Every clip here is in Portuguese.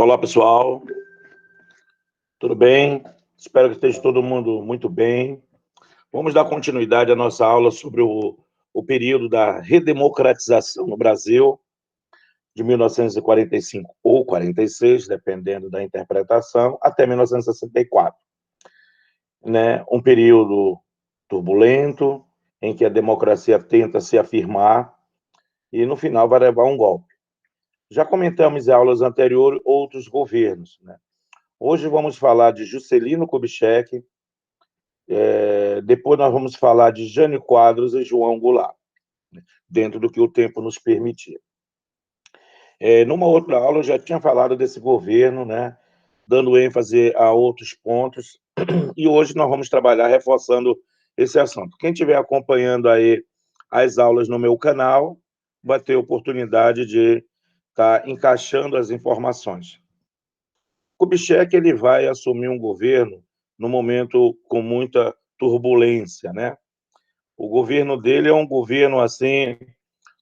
Olá, pessoal. Tudo bem? Espero que esteja todo mundo muito bem. Vamos dar continuidade à nossa aula sobre o período da redemocratização no Brasil, de 1945 ou 46, dependendo da interpretação, até 1964. Né? Um período turbulento, em que a democracia tenta se afirmar e, no final, vai levar um golpe. Já comentamos em aulas anteriores outros governos, né? Hoje vamos falar de Juscelino Kubitschek, depois nós vamos falar de Jânio Quadros e João Goulart, dentro do que o tempo nos permitir. Numa outra aula eu já tinha falado desse governo, né, dando ênfase a outros pontos, e hoje nós vamos trabalhar reforçando esse assunto. Quem estiver acompanhando aí as aulas no meu canal, vai ter oportunidade de estar encaixando as informações. Kubitschek ele vai assumir um governo num momento com muita turbulência, né? O governo dele é um governo assim,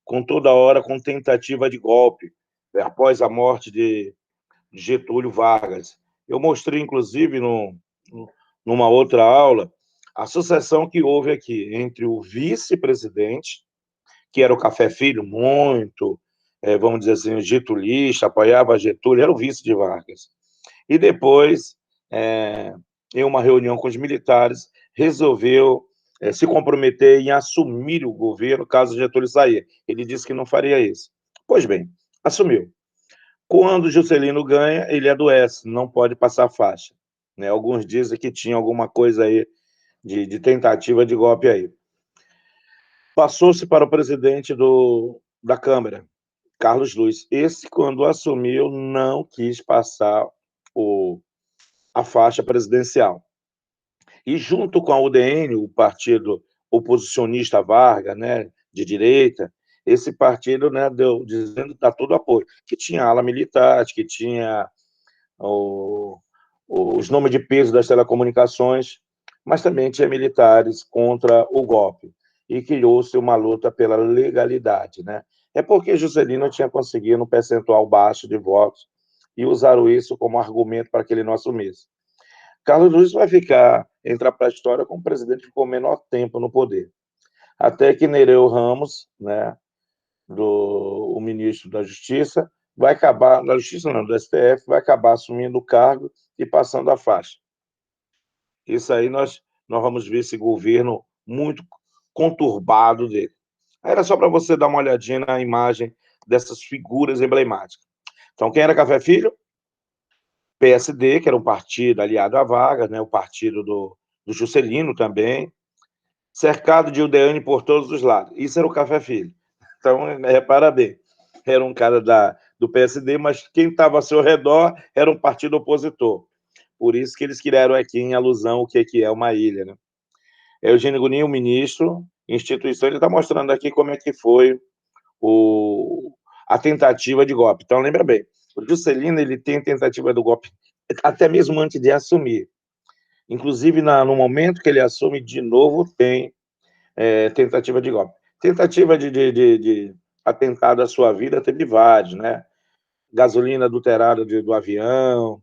com toda hora com tentativa de golpe, após a morte de Getúlio Vargas. Eu mostrei, inclusive, numa outra aula, a sucessão que houve aqui entre o vice-presidente, que era o Café Filho, muito, vamos dizer assim, getulista, apoiava Getúlio, era o vice de Vargas. E depois, em uma reunião com os militares, resolveu se comprometer em assumir o governo caso Getúlio sair. Ele disse que não faria isso. Pois bem, assumiu. Quando Juscelino ganha, ele adoece, não pode passar faixa. Né? Alguns dizem que tinha alguma coisa aí de tentativa de golpe aí. Passou-se para o presidente da Câmara, Carlos Luiz. Esse, quando assumiu, não quis passar a faixa presidencial. E junto com a UDN, o partido oposicionista Vargas, né, de direita, esse partido, né, deu dizendo que dá todo apoio, que tinha ala militar, que tinha os nomes de peso das telecomunicações, mas também tinha militares contra o golpe. E criou-se uma luta pela legalidade, né? É porque Juscelino tinha conseguido um percentual baixo de votos e usaram isso como argumento para que ele não assumisse. Carlos Luiz vai entrar para a história como presidente que ficou menor tempo no poder. Até que Nereu Ramos, né, o ministro da Justiça, vai acabar, da Justiça não, do STF, vai acabar assumindo o cargo e passando a faixa. Isso aí nós vamos ver esse governo muito conturbado dele. Era só para você dar uma olhadinha na imagem dessas figuras emblemáticas. Então, quem era Café Filho? PSD, que era um partido aliado a Vargas, né, o partido do Juscelino também, cercado de UDN por todos os lados. Isso era o Café Filho. Então, repara bem, era um cara do PSD, mas quem estava ao seu redor era um partido opositor. Por isso que eles criaram aqui em alusão o que é uma ilha. Né? Eugênio Goulart, o ministro, instituição, ele está mostrando aqui como é que foi a tentativa de golpe. Então, lembra bem, o Juscelino ele tem tentativa do golpe até mesmo antes de assumir. Inclusive, no momento que ele assume, de novo, tem tentativa de golpe. Tentativa de atentado à sua vida teve vários, né? Gasolina adulterada do avião.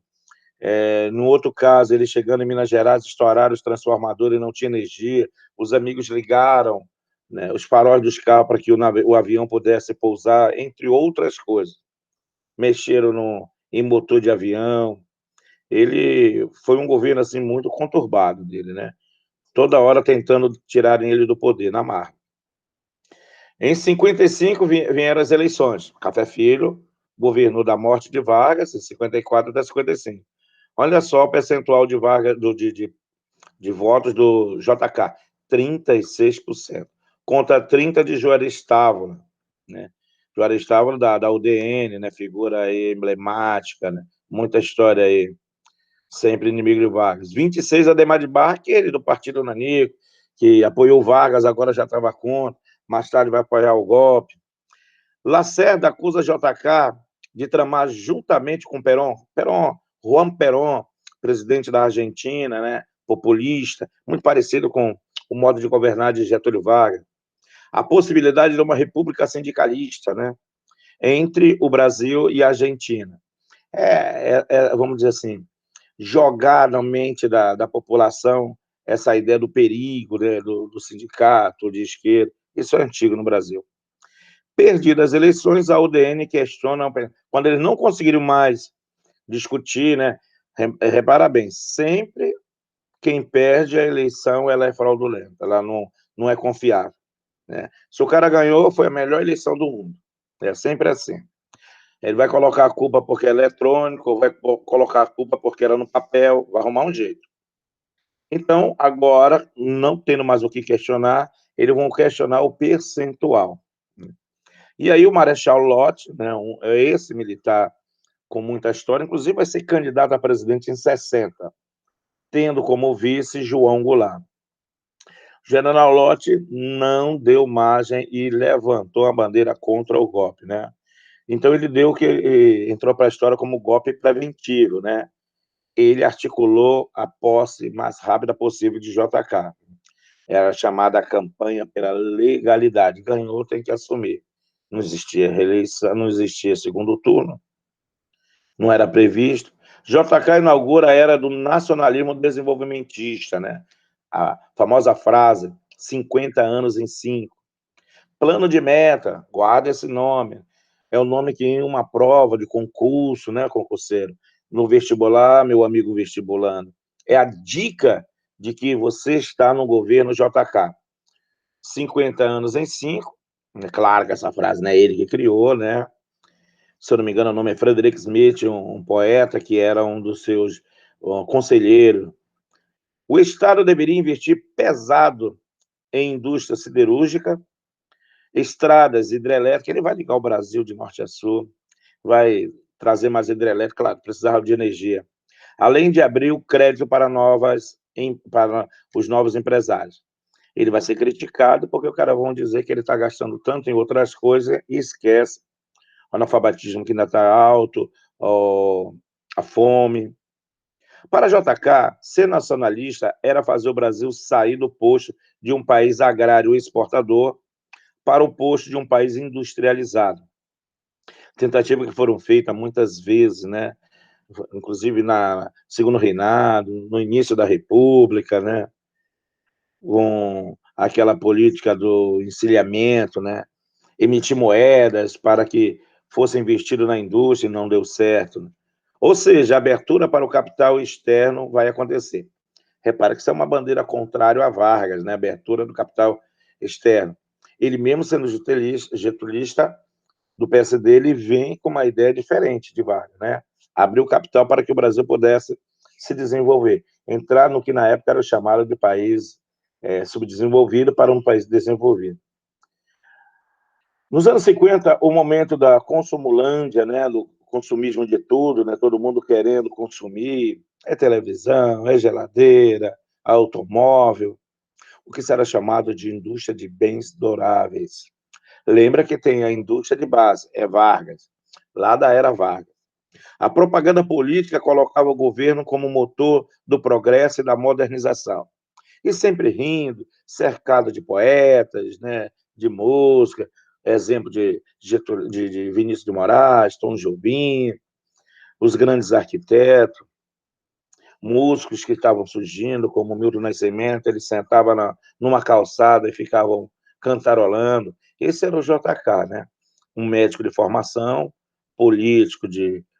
No outro caso, ele chegando em Minas Gerais, estouraram os transformadores e não tinha energia. Os amigos ligaram, né, os faróis dos carros para que o avião pudesse pousar, entre outras coisas. Mexeram em motor de avião. Ele foi um governo assim muito conturbado dele, né? Toda hora tentando tirarem ele do poder, na marra. Em 55 vieram as eleições. Café Filho governou da morte de Vargas, em 54 até 55. Olha só o percentual de Vargas, de votos do JK, 36%, contra 30% de Juarez Távora, né? Juarez Távora da UDN, né? Figura aí emblemática, né? Muita história aí, sempre inimigo de Vargas. 26, Adhemar de Barra, aquele do partido Nanico, que apoiou Vargas, agora já estava contra, mais tarde vai apoiar o golpe. Lacerda acusa JK de tramar juntamente com Juan Perón, presidente da Argentina, né, populista, muito parecido com o modo de governar de Getúlio Vargas. A possibilidade de uma república sindicalista, né, entre o Brasil e a Argentina. vamos dizer assim, jogar na mente da população essa ideia do perigo, né, do sindicato de esquerda. Isso é antigo no Brasil. Perdidas as eleições, a UDN questiona, quando eles não conseguiram mais discutir, né? Repara bem, sempre quem perde a eleição, ela é fraudulenta, ela não é confiável, né? Se o cara ganhou, foi a melhor eleição do mundo. É sempre assim. Ele vai colocar a culpa porque é eletrônico, ou vai colocar a culpa porque era no papel, vai arrumar um jeito. Então, agora, não tendo mais o que questionar, eles vão questionar o percentual. E aí o Marechal Lott, né, esse militar com muita história, inclusive vai ser candidato a presidente em 60, tendo como vice João Goulart. O general Lott não deu margem e levantou a bandeira contra o golpe, né? Então ele entrou para a história como golpe preventivo, né? Ele articulou a posse mais rápida possível de JK. Era chamada a campanha pela legalidade. Ganhou, tem que assumir. Não existia reeleição, não existia segundo turno, não era previsto. JK inaugura a era do nacionalismo desenvolvimentista, né? A famosa frase, 50 anos em 5. Plano de meta, guarda esse nome. É o nome que em uma prova de concurso, né, concurseiro, no vestibular, meu amigo vestibulando, é a dica de que você está no governo JK. 50 anos em 5. É claro que essa frase não é ele que criou, né? Se eu não me engano, o nome é Frederick Smith, um poeta que era um dos seus conselheiros. O Estado deveria investir pesado em indústria siderúrgica, estradas hidrelétricas. Ele vai ligar o Brasil de norte a sul, vai trazer mais hidrelétrica, claro, precisava de energia. Além de abrir o crédito para os novos empresários. Ele vai ser criticado porque os caras vão dizer que ele está gastando tanto em outras coisas e esquece o analfabetismo que ainda está alto, a fome. Para JK, ser nacionalista era fazer o Brasil sair do posto de um país agrário exportador para o posto de um país industrializado. Tentativas que foram feitas muitas vezes, né? Inclusive na segundo reinado, no início da República, né? Com aquela política do encilhamento, né? Emitir moedas para que fosse investido na indústria e não deu certo. Ou seja, a abertura para o capital externo vai acontecer. Repara que isso é uma bandeira contrária a Vargas, né? Abertura do capital externo. Ele mesmo sendo getulista do PSD, ele vem com uma ideia diferente de Vargas, né? Abrir o capital para que o Brasil pudesse se desenvolver. Entrar no que na época era chamado de país subdesenvolvido para um país desenvolvido. Nos anos 50, o momento da consumulândia, né, do consumismo de tudo, né, todo mundo querendo consumir, é televisão, é geladeira, automóvel, o que será chamado de indústria de bens duráveis. Lembra que tem a indústria de base, é Vargas, lá da era Vargas. A propaganda política colocava o governo como motor do progresso e da modernização. E sempre rindo, cercado de poetas, né, de música, exemplo de Vinícius de Moraes, Tom Jobim, os grandes arquitetos, músicos que estavam surgindo, como Milton Nascimento, ele sentava numa calçada e ficavam cantarolando. Esse era o JK, né? Um médico de formação, político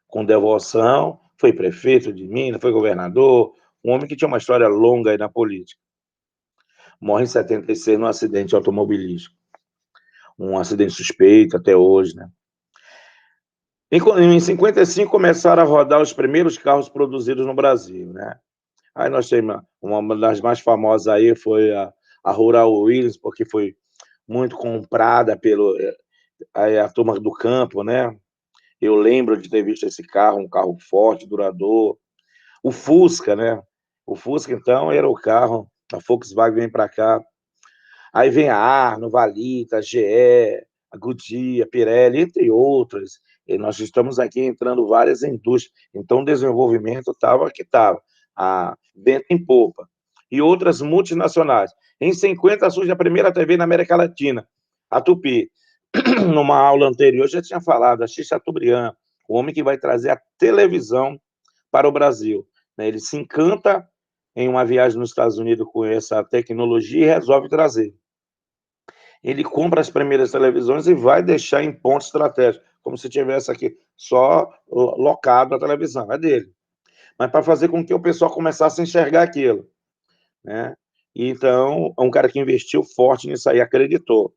com devoção, foi prefeito de Minas, foi governador, um homem que tinha uma história longa aí na política. Morre em 76 num acidente automobilístico. Um acidente suspeito até hoje, né? Em 55 começaram a rodar os primeiros carros produzidos no Brasil, né? Aí nós temos uma das mais famosas aí foi a Rural Williams, porque foi muito comprada a turma do campo, né? Eu lembro de ter visto esse carro, um carro forte, duradouro. O Fusca, né? O Fusca, então, era o carro, a Volkswagen vem para cá. Aí vem a Arno, Valita, a GE, a Goodyear, a Pirelli, entre outras. E nós estamos aqui entrando várias indústrias. Então, o desenvolvimento estava que estava, a vento em popa. E outras multinacionais. Em 50 surge a primeira TV na América Latina, a Tupi. Numa aula anterior, já tinha falado, a Chateaubriand, o homem que vai trazer a televisão para o Brasil, né? Ele se encanta em uma viagem nos Estados Unidos com essa tecnologia e resolve trazer. Ele compra as primeiras televisões e vai deixar em pontos estratégicos, como se tivesse aqui só locado a televisão, é dele. Mas para fazer com que o pessoal começasse a enxergar aquilo, né? Então, é um cara que investiu forte nisso aí, acreditou.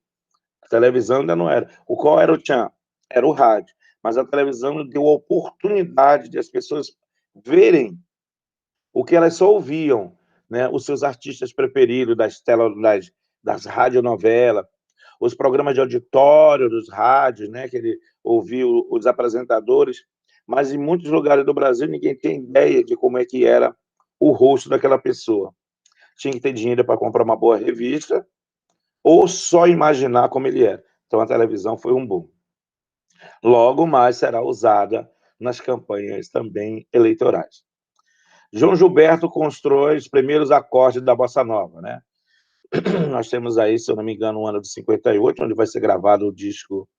A televisão ainda não era. Qual era o tchan? Era o rádio. Mas a televisão deu a oportunidade de as pessoas verem o que elas só ouviam, né? Os seus artistas preferidos das radionovelas, os programas de auditório dos rádios, né? Que ele ouviu os apresentadores, mas em muitos lugares do Brasil ninguém tem ideia de como é que era o rosto daquela pessoa. Tinha que ter dinheiro para comprar uma boa revista ou só imaginar como ele era. Então a televisão foi um boom. Logo mais será usada nas campanhas também eleitorais. João Gilberto constrói os primeiros acordes da bossa nova, né? Nós temos aí, se eu não me engano, o ano de 58, onde vai ser gravado o disco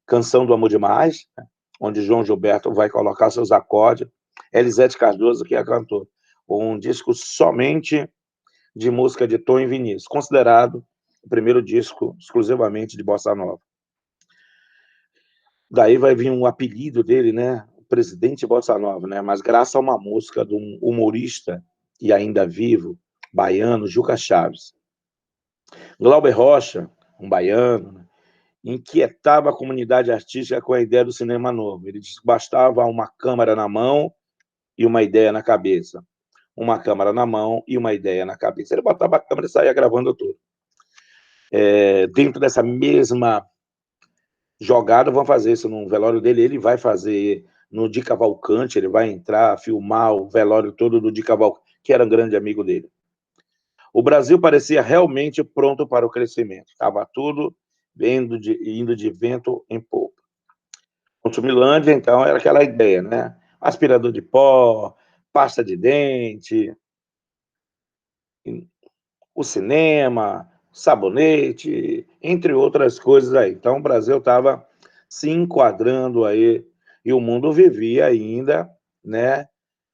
Canção do Amor Demais, né? Onde João Gilberto vai colocar seus acordes. Elisete Cardoso, que é a cantora. Um disco somente de música de Tom e Vinícius, considerado o primeiro disco exclusivamente de bossa nova. Daí vai vir um apelido dele, né? O Presidente Bossa Nova, né? Mas graças a uma música de um humorista e ainda vivo, baiano, Juca Chaves. Glauber Rocha, um baiano, né? Inquietava a comunidade artística com a ideia do cinema novo. Ele disse que bastava uma câmera na mão e uma ideia na cabeça. Uma câmera na mão e uma ideia na cabeça. Ele botava a câmera e saía gravando tudo. Dentro dessa mesma jogada, vão fazer isso no velório dele, ele vai fazer no Di Cavalcante, ele vai entrar, filmar o velório todo do Di Cavalcante, que era um grande amigo dele. O Brasil parecia realmente pronto para o crescimento, estava tudo indo de vento em popa. Consumilândia, então, era aquela ideia, né? Aspirador de pó, pasta de dente, o cinema, sabonete, entre outras coisas aí. Então, o Brasil estava se enquadrando aí, e o mundo vivia ainda, né?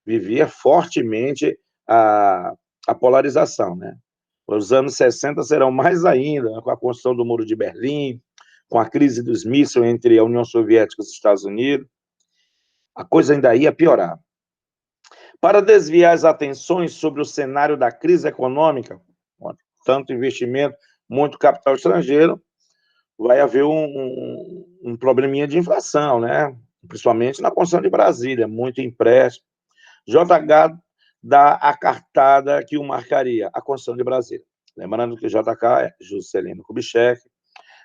Vivia fortemente a polarização, né? Os anos 60 serão mais ainda, né? Com a construção do Muro de Berlim, com a crise dos mísseis entre a União Soviética e os Estados Unidos, a coisa ainda ia piorar. Para desviar as atenções sobre o cenário da crise econômica, tanto investimento, muito capital estrangeiro, vai haver um probleminha de inflação, né? Principalmente na construção de Brasília, muito empréstimo. JH dá a cartada que o marcaria, a construção de Brasília. Lembrando que JK é Juscelino Kubitschek,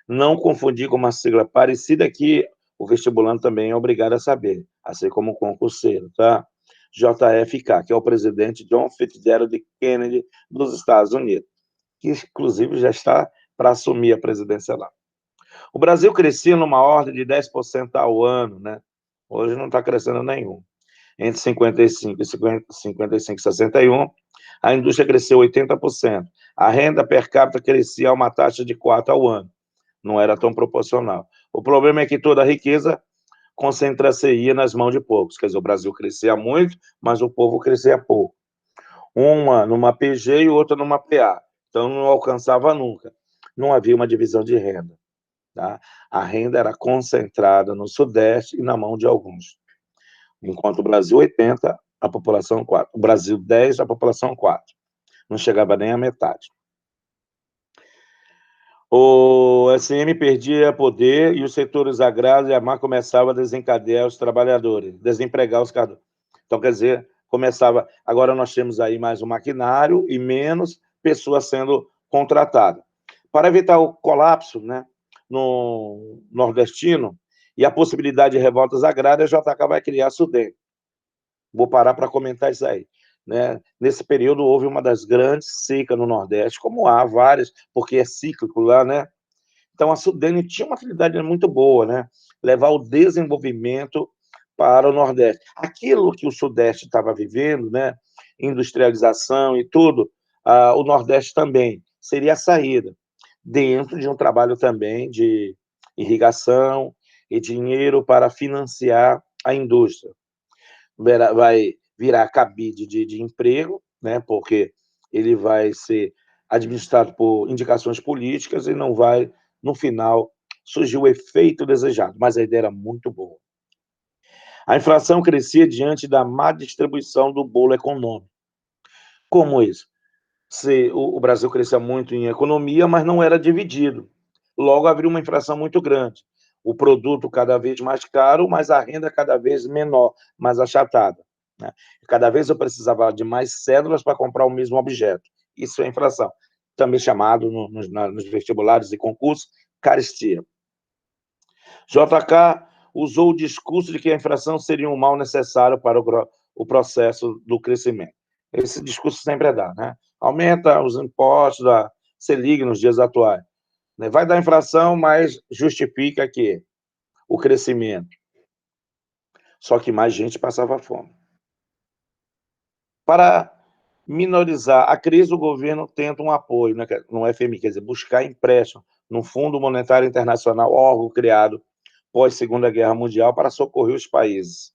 não confundir com uma sigla parecida que o vestibulando também é obrigado a saber, assim como o concurseiro, tá? JFK, que é o presidente John Fitzgerald Kennedy dos Estados Unidos, que inclusive já está para assumir a presidência lá. O Brasil crescia numa ordem de 10% ao ano, né? Hoje não está crescendo nenhum. Entre 55 e 61, a indústria cresceu 80%. A renda per capita crescia a uma taxa de 4 ao ano. Não era tão proporcional. O problema é que toda a riqueza concentra-se nas mãos de poucos. Quer dizer, o Brasil crescia muito, mas o povo crescia pouco. Uma numa PG e outra numa PA. Então, não alcançava nunca. Não havia uma divisão de renda. Tá? A renda era concentrada no Sudeste e na mão de alguns. Enquanto o Brasil 80, a população 4. O Brasil 10, a população 4. Não chegava nem à metade. O SM perdia poder e os setores agrários e a mar começava a desencadear os trabalhadores, desempregar os trabalhadores. Então, quer dizer, começava... Agora nós temos aí mais um maquinário e menos pessoas sendo contratadas. Para evitar o colapso, né, no nordestino e a possibilidade de revoltas agrárias, a JK vai criar a SUDEM. Vou parar para comentar isso aí. Né? Nesse período houve uma das grandes secas no Nordeste, como há várias, porque é cíclico lá, né? Então a Sudene tinha uma atividade muito boa, né? Levar o desenvolvimento para o Nordeste. Aquilo que o Sudeste estava vivendo, né? Industrialização e tudo, o Nordeste também seria a saída, dentro de um trabalho também de irrigação e dinheiro para financiar a indústria vai virar cabide de emprego, né, porque ele vai ser administrado por indicações políticas e não vai, no final, surgir o efeito desejado, mas a ideia era muito boa. A inflação crescia diante da má distribuição do bolo econômico. Como isso? Se o Brasil crescia muito em economia, mas não era dividido. Logo, havia uma inflação muito grande. O produto cada vez mais caro, mas a renda cada vez menor, mais achatada, né? Cada vez eu precisava de mais cédulas para comprar o mesmo objeto. Isso é inflação, também chamado nos vestibulares e concursos, carestia. JK usou o discurso de que a inflação seria um mal necessário para o processo do crescimento. Esse discurso sempre é dado, né? Aumenta os impostos da Selic nos dias atuais, né? Vai dar inflação, mas justifica que o crescimento. Só que mais gente passava fome. Para minorizar a crise, o governo tenta um apoio no FMI, quer dizer, buscar empréstimo no Fundo Monetário Internacional, órgão criado pós-Segunda Guerra Mundial para socorrer os países.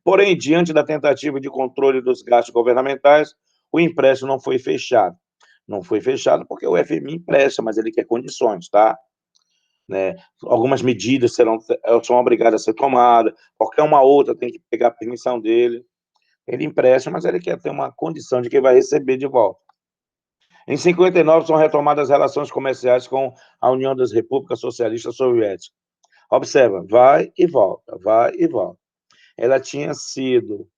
Porém, diante da tentativa de controle dos gastos governamentais, o empréstimo não foi fechado. Não foi fechado porque o FMI empresta, mas ele quer condições, tá? Né? Algumas medidas são obrigadas a ser tomadas, qualquer uma outra tem que pegar a permissão dele. Ele empresta, mas ele quer ter uma condição de que vai receber de volta. Em 59, são retomadas as relações comerciais com a União das Repúblicas Socialistas Soviéticas. Observa, vai e volta, vai e volta. Ela tinha sido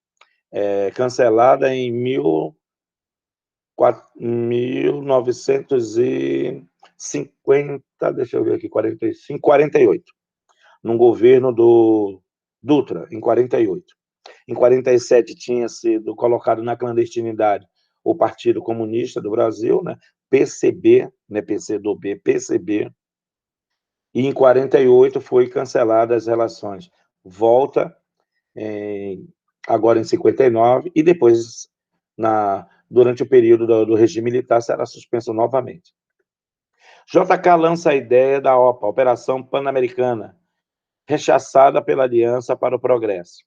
cancelada em 1950, deixa eu ver aqui, 45, 48, num governo do Dutra, em 48. Em 47 tinha sido colocado na clandestinidade o Partido Comunista do Brasil, né? PCB, né? PCdoB, PCB, e em 48 foi canceladas as relações. Volta agora em 59 e depois, durante o período do regime militar, será suspenso novamente. JK lança a ideia da OPA, Operação Pan-Americana, rechaçada pela Aliança para o Progresso.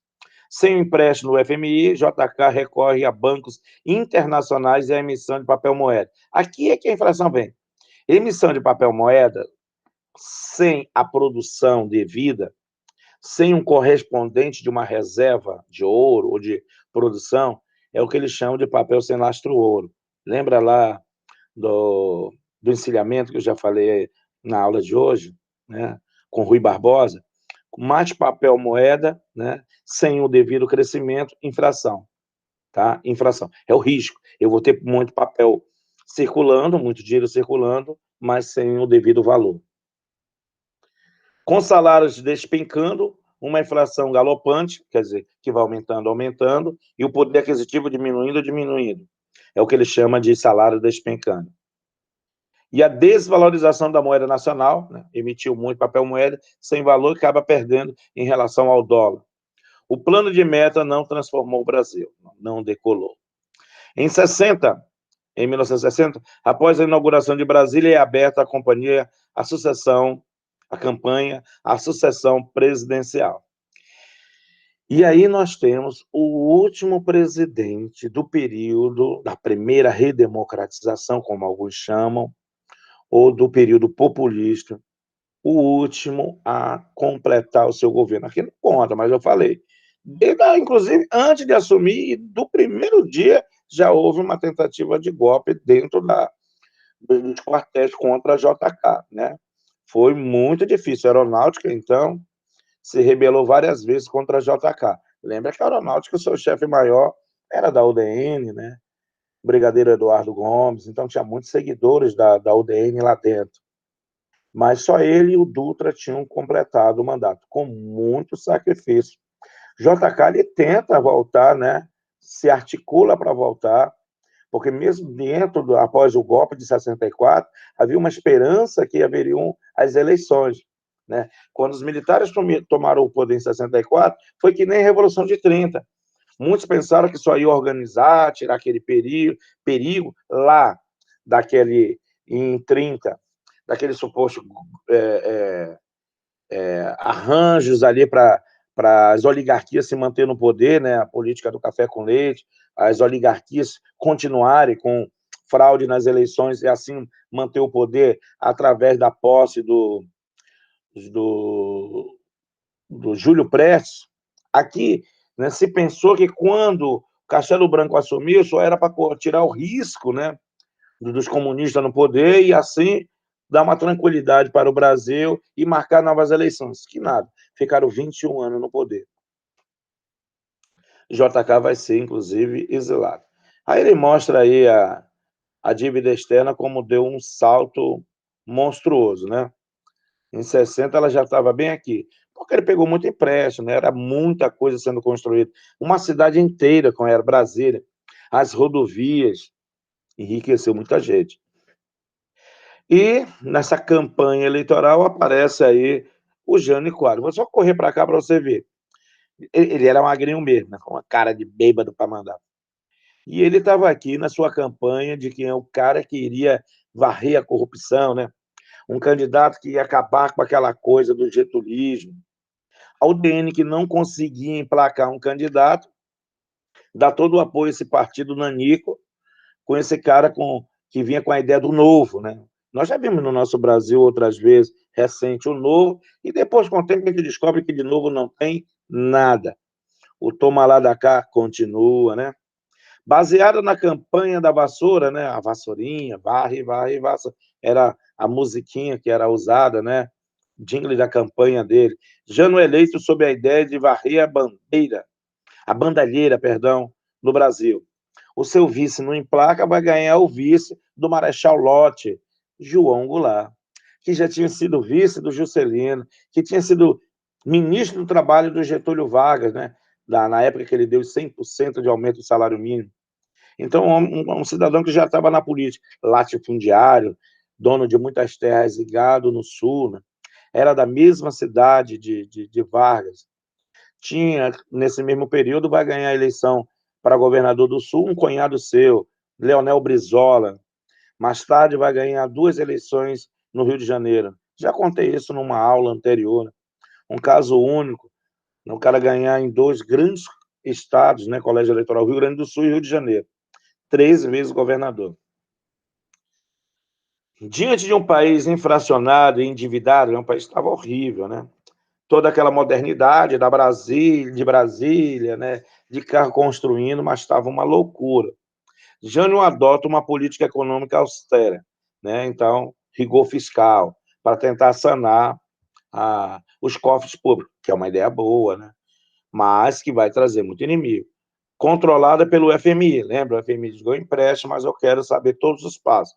Sem o empréstimo do FMI, JK recorre a bancos internacionais e a emissão de papel moeda. Aqui é que a inflação vem. Emissão de papel moeda sem a produção devida, sem um correspondente de uma reserva de ouro ou de produção, é o que eles chamam de papel sem lastro ouro. Lembra lá do encilhamento que eu já falei na aula de hoje, né, com Rui Barbosa? Mais papel moeda, né, sem o devido crescimento, inflação. Tá? Inflação. É o risco. Eu vou ter muito papel circulando, muito dinheiro circulando, mas sem o devido valor. Com salários despencando, uma inflação galopante, quer dizer, que vai aumentando, aumentando, e o poder aquisitivo diminuindo, diminuindo. É o que ele chama de salário despencando. E a desvalorização da moeda nacional, né, emitiu muito papel moeda, sem valor, acaba perdendo em relação ao dólar. O plano de meta não transformou o Brasil, não decolou. Em 1960, após a inauguração de Brasília, é aberta a campanha, a sucessão presidencial. E aí nós temos o último presidente do período da primeira redemocratização, como alguns chamam, ou do período populista, o último a completar o seu governo. Aqui não conta, mas eu falei. Inclusive, antes de assumir, do primeiro dia, já houve uma tentativa de golpe dentro dos quartéis contra a JK, né? Foi muito difícil. A aeronáutica, então, se rebelou várias vezes contra a JK. Lembra que a aeronáutica, o seu chefe maior, era da UDN, né? O brigadeiro Eduardo Gomes, então tinha muitos seguidores da UDN lá dentro. Mas só ele e o Dutra tinham completado o mandato, com muito sacrifício. JK, ele tenta voltar, né? Se articula para voltar, porque mesmo após o golpe de 64, havia uma esperança que haveriam as eleições, né? Quando os militares tomaram o poder em 64, foi que nem a Revolução de 30. Muitos pensaram que só ia organizar, tirar aquele perigo lá em 30, daquele suposto arranjos ali para para as oligarquias se manterem no poder, né, a política do café com leite, as oligarquias continuarem com fraude nas eleições e assim manter o poder através da posse do, do Júlio Prestes. Aqui, né, se pensou que quando Castelo Branco assumiu, só era para tirar o risco, né, dos comunistas no poder e assim dar uma tranquilidade para o Brasil e marcar novas eleições. Que nada, ficaram 21 anos no poder. JK vai ser, inclusive, exilado. Aí ele mostra aí a dívida externa como deu um salto monstruoso, né? Em 60 ela já estava bem aqui, porque ele pegou muito empréstimo, né? Era muita coisa sendo construída. Uma cidade inteira, como era Brasília, as rodovias, enriqueceu muita gente. E nessa campanha eleitoral aparece aí o Jânio Quadros. Vou só correr para cá para você ver. Ele era magrinho mesmo, né? Com uma cara de bêbado para mandar. E ele estava aqui na sua campanha de quem é o cara que iria varrer a corrupção, né? Um candidato que ia acabar com aquela coisa do getulismo. A UDN, que não conseguia emplacar um candidato, dá todo o apoio a esse partido nanico, com esse cara que vinha com a ideia do novo, né? Nós já vimos no nosso Brasil outras vezes, recente, o novo, e depois, com o tempo, a gente descobre que de novo não tem nada. O toma lá da cá continua, né? Baseada na campanha da vassoura, né? A vassourinha, varre, varre, vassoura. Era a musiquinha que era usada, né? Jingle da campanha dele. Jânio eleito sob a ideia de varrer a bandalheira, perdão, no Brasil. O seu vice no emplaca vai ganhar o vice do Marechal Lott, João Goulart, que já tinha sido vice do Juscelino, que tinha sido ministro do Trabalho do Getúlio Vargas, né? Na época que ele deu 100% de aumento do salário mínimo. Então, um cidadão que já estava na política, latifundiário, dono de muitas terras e gado no sul, né? Era da mesma cidade de Vargas. Tinha, nesse mesmo período, vai ganhar a eleição para governador do Sul, um cunhado seu, Leonel Brizola. Mais tarde vai ganhar 2 eleições no Rio de Janeiro. Já contei isso numa aula anterior, né? Um caso único, o cara ganhar em 2 grandes estados, né, colégio eleitoral, Rio Grande do Sul e Rio de Janeiro. 3 vezes governador. Diante de um país infracionado e endividado, um país que estava horrível, né? Toda aquela modernidade de Brasília, né? De carro construindo, mas estava uma loucura. Jânio adota uma política econômica austera, né? Então, rigor fiscal, para tentar sanar os cofres públicos, que é uma ideia boa, né? Mas que vai trazer muito inimigo. Controlada pelo FMI, lembra? O FMI diz: eu empréstimo, mas eu quero saber todos os passos.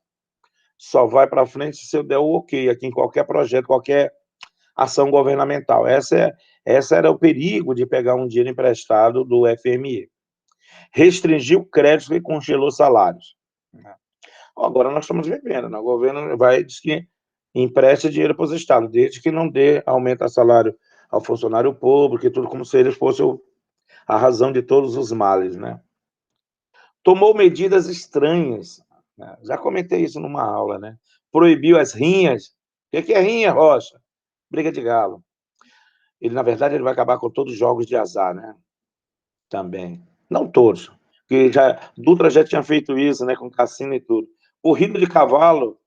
Só vai para frente se eu der o ok aqui em qualquer projeto, qualquer ação governamental. Essa era o perigo de pegar um dinheiro emprestado do FMI. Restringiu o crédito e congelou salários. Agora nós estamos vivendo, né? O governo diz que empresta dinheiro para os estados, desde que não aumenta salário ao funcionário público e tudo, como se ele fosse a razão de todos os males, né? Tomou medidas estranhas, né? Já comentei isso numa aula, né? Proibiu as rinhas. O que é rinha, Rocha? Briga de galo. Ele, na verdade, ele vai acabar com todos os jogos de azar, né? Também. Não todos, porque Dutra já tinha feito isso, né? Com cassino e tudo. Corrida de cavalo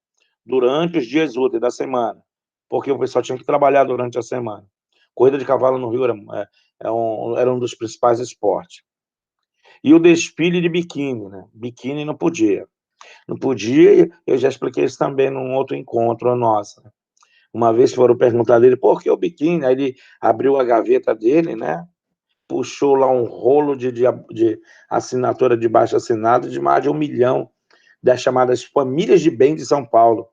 durante os dias úteis da semana, porque o pessoal tinha que trabalhar durante a semana. Corrida de cavalo no Rio era um dos principais esportes. E o desfile de biquíni, né? Biquíni não podia. Não podia, eu já expliquei isso também num outro encontro nosso. Uma vez foram perguntar dele, por que o biquíni? Aí ele abriu a gaveta dele, né? Puxou lá um rolo de assinatura de baixo assinado de mais de 1 milhão das chamadas famílias de bem de São Paulo.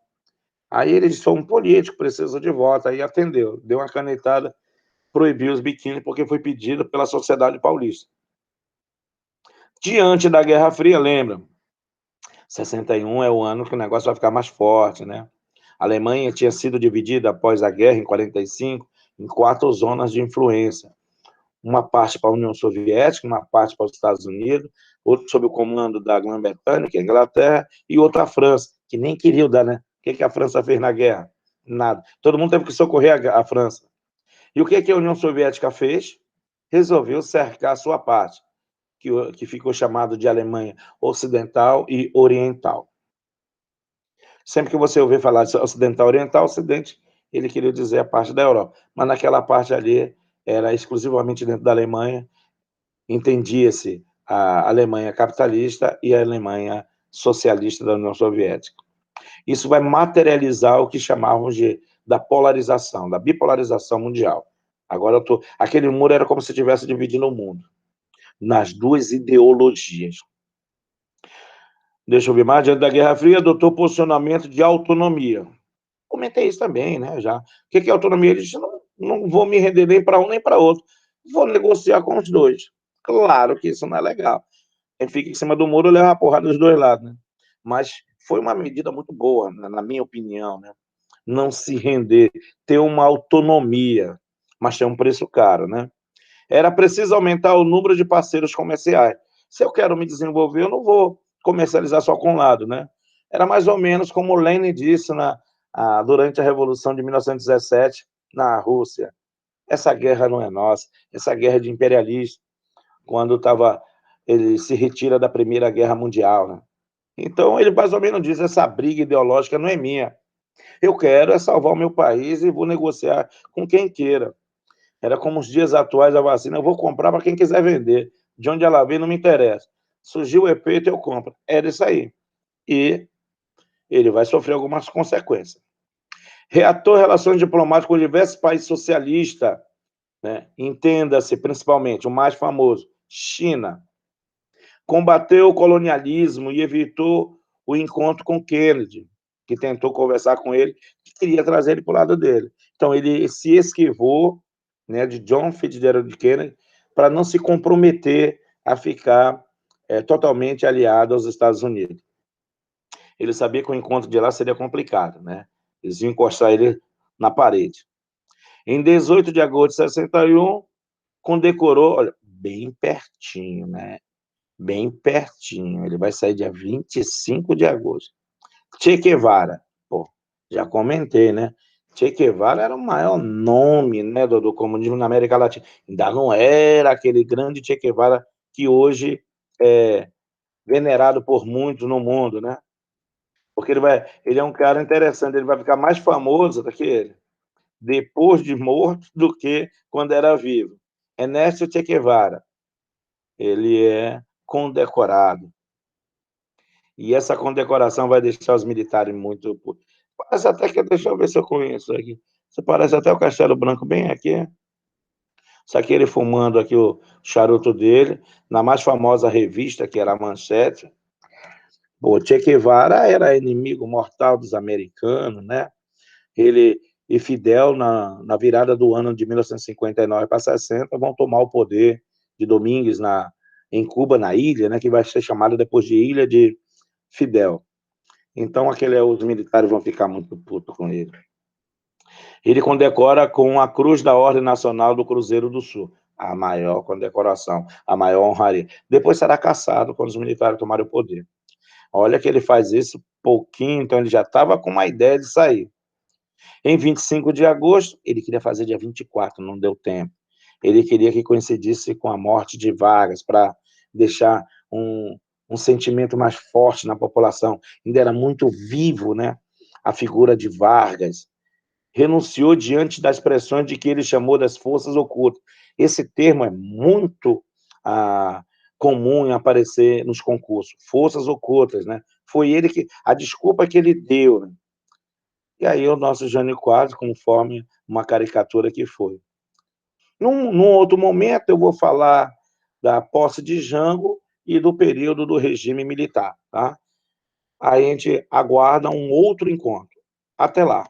Aí ele disse, um político, precisa de voto. Aí atendeu, deu uma canetada, proibiu os biquíni porque foi pedido pela sociedade paulista. Diante da Guerra Fria, lembra? 61 é o ano que o negócio vai ficar mais forte, né? A Alemanha tinha sido dividida após a guerra, em 45, em 4 zonas de influência. Uma parte para a União Soviética, uma parte para os Estados Unidos, outra sob o comando da Grã-Bretanha, que é a Inglaterra, e outra a França, que nem queria dar, né? O que a França fez na guerra? Nada. Todo mundo teve que socorrer a França. E o que a União Soviética fez? resolveu cercar sua parte, que ficou chamado de Alemanha Ocidental e Oriental. Sempre que você ouvir falar de ocidental oriental, ocidente, ele queria dizer a parte da Europa, mas naquela parte ali era exclusivamente dentro da Alemanha, entendia-se a Alemanha capitalista e a Alemanha socialista da União Soviética. Isso vai materializar o que chamávamos da polarização, da bipolarização mundial. Agora aquele muro era como se estivesse dividindo o mundo nas duas ideologias. Deixa eu ver mais. Diante da Guerra Fria, adotou posicionamento de autonomia. Comentei isso também, né, já. O que é autonomia? Ele disse, não vou me render nem para um nem para outro. Vou negociar com os dois. Claro que isso não é legal. Quem fica em cima do muro leva a porrada dos dois lados, né? Mas foi uma medida muito boa, na minha opinião, né? Não se render, ter uma autonomia, mas tem um preço caro, né? Era preciso aumentar o número de parceiros comerciais. Se eu quero me desenvolver, eu não vou comercializar só com um lado, né? Era mais ou menos como o Lenin disse durante a Revolução de 1917 na Rússia. Essa guerra não é nossa, essa guerra é de imperialismo, quando ele se retira da Primeira Guerra Mundial, né? Então, ele mais ou menos diz, essa briga ideológica não é minha. Eu quero é salvar o meu país e vou negociar com quem queira. Era como os dias atuais da vacina, eu vou comprar para quem quiser vender. De onde ela vem, não me interessa. Surgiu o efeito, eu compro. Era isso aí. E ele vai sofrer algumas consequências. Reatou relações diplomáticas com diversos países socialistas, né? Entenda-se, principalmente, o mais famoso, China. Combateu o colonialismo e evitou o encontro com Kennedy, que tentou conversar com ele, que queria trazer ele para o lado dele. Então, ele se esquivou, né, de John Fitzgerald Kennedy para não se comprometer a ficar totalmente aliado aos Estados Unidos. Ele sabia que o encontro de lá seria complicado, né? Eles iam encostar ele na parede. Em 18 de agosto de 61, condecorou, olha, bem pertinho, né? Bem pertinho. Ele vai sair dia 25 de agosto. Che Guevara, pô, já comentei, né? Che Guevara era o maior nome, né, do comunismo na América Latina. Ainda não era aquele grande Che Guevara que hoje é venerado por muitos no mundo, né? Porque ele é um cara interessante, ele vai ficar mais famoso do que ele, depois de morto, do que quando era vivo. Ernesto Che Guevara, ele é condecorado. E essa condecoração vai deixar os militares muito... Parece até que... Deixa eu ver se eu conheço aqui. Você parece até o Castelo Branco bem aqui. Isso aqui ele fumando aqui o charuto dele, na mais famosa revista, que era a Manchete. O Che Guevara era inimigo mortal dos americanos, né? Ele e Fidel, na virada do ano de 1959 para 60, vão tomar o poder de Domínguez em Cuba, na ilha, né, que vai ser chamada depois de Ilha de Fidel. Então, os militares vão ficar muito putos com ele. Ele condecora com a Cruz da Ordem Nacional do Cruzeiro do Sul, a maior condecoração, a maior honraria. Depois será cassado quando os militares tomarem o poder. Olha que ele faz isso pouquinho, então ele já estava com uma ideia de sair. Em 25 de agosto, ele queria fazer dia 24, não deu tempo. Ele queria que coincidisse com a morte de Vargas, para deixar um sentimento mais forte na população. Ainda era muito vivo, né, a figura de Vargas. Renunciou diante das pressões de que ele chamou das forças ocultas. Esse termo é muito comum em aparecer nos concursos, forças ocultas, né? Foi a desculpa que ele deu, né? E aí o nosso Jânio Quadros, conforme uma caricatura que foi. Num outro momento, eu vou falar da posse de Jango e do período do regime militar, tá? Aí a gente aguarda um outro encontro. Até lá.